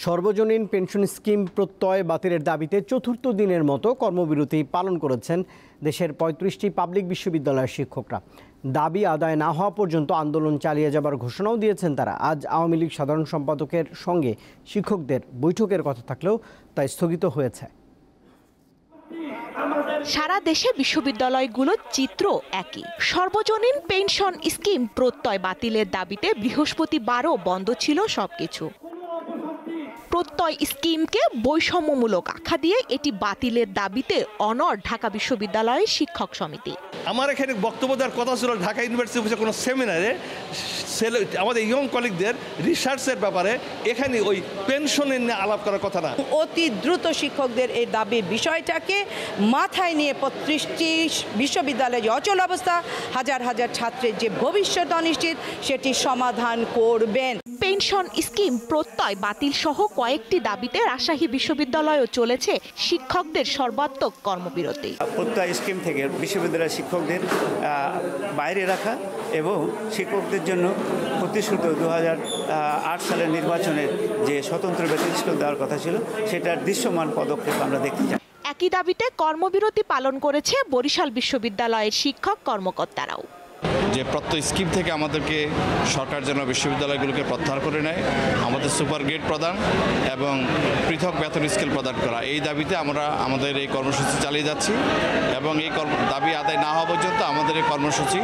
সর্বজনীন pension scheme প্রত্যয় বাতিলের দাবিতে চতুর্থ দিনের মতো কর্মবিরতি পালন করেছেন দেশের ৩৫টি পাবলিক বিশ্ববিদ্যালয়ের শিক্ষকরা। দাবি আদায় না হওয়া পর্যন্ত আন্দোলন চালিয়ে যাবার ঘোষণাও দিয়েছেন তারা। আজ আওয়ামী লীগ সাধারণ সম্পাদকের সঙ্গে শিক্ষকদের বৈঠকের কথা থাকলেও তা স্থগিত হয়েছে। সারা দেশে বিশ্ববিদ্যালয়গুলোর চিত্র একই। সর্বজনীন পেনশন স্কিম প্রত্যয় বাতিলের দাবিতে বৃহস্পতিবারও বন্ধ ছিল সবকিছু। প্রত্যয় স্কিমকে বৈষম্যমূলক আখ্যা দিয়ে এটি বাতিলের দাবিতে অনড় ঢাকা বিশ্ববিদ্যালয়ের শিক্ষক সমিতি। আমার এখানে বক্তব্য দেওয়ার কথা ছিল ঢাকা ইউনিভার্সিটি অফিসে কোনো সেমিনারে আমাদের ইয়ং কলিগদের রিসার্চের ব্যাপারে এখানে ওই পেনশনের নিয়ে আলাপ করার কথা না। অতি দ্রুত শিক্ষকদের এই দাবির বিষয়টাকে মাথায় নিয়ে ৩৫টি বিশ্ববিদ্যালয়ে যে অচল অবস্থা, হাজার হাজার ছাত্রের যে ভবিষ্যৎ অনিশ্চিত, সেটি সমাধান করবেন। পেনশন স্কিম প্রত্যয় বাতিল সহ কয়েকটি দাবিতে রাজশাহী বিশ্ববিদ্যালয়েও চলেছে শিক্ষকদের সর্বাত্মক কর্মবিরতি। প্রত্যয় স্কিম থেকে বিশ্ববিদ্যালয়ের শিক্ষকদের বাইরে রাখা এবং শিক্ষকদের জন্য প্রতিশ্রুত ২০০৮ সালের নির্বাচনের যে স্বতন্ত্র বেতন স্কেল দেওয়ার কথা ছিল, সেটার দৃশ্যমান পদক্ষেপ আমরা দেখতে চাই। একই দাবিতে কর্মবিরতি পালন করেছে বরিশাল বিশ্ববিদ্যালয়ের শিক্ষক কর্মকর্তারাও। যে প্রত্যয় স্কিম থেকে আমাদেরকে সরকার যেন বিশ্ববিদ্যালয়গুলোকে প্রত্যাহার করে নেয়, আমাদের সুপার গ্রেড প্রদান এবং পৃথক বেতন স্কেল প্রদান করা, এই দাবিতে আমরা আমাদের এই কর্মসূচি চালিয়ে যাচ্ছি এবং এই দাবি আদায় না হওয়া পর্যন্ত আমাদের এই কর্মসূচি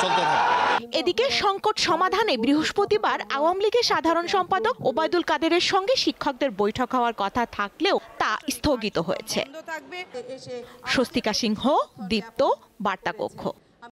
চলতে থাকবে। এদিকে সংকট সমাধানে বৃহস্পতিবার আওয়ামী লীগের সাধারণ সম্পাদক ওবায়দুল কাদেরের সঙ্গে শিক্ষকদের বৈঠক হওয়ার কথা থাকলেও তা স্থগিত হয়েছে। স্বস্তিকা সিংহ, দীপ্ত, বার্তা কক্ষ।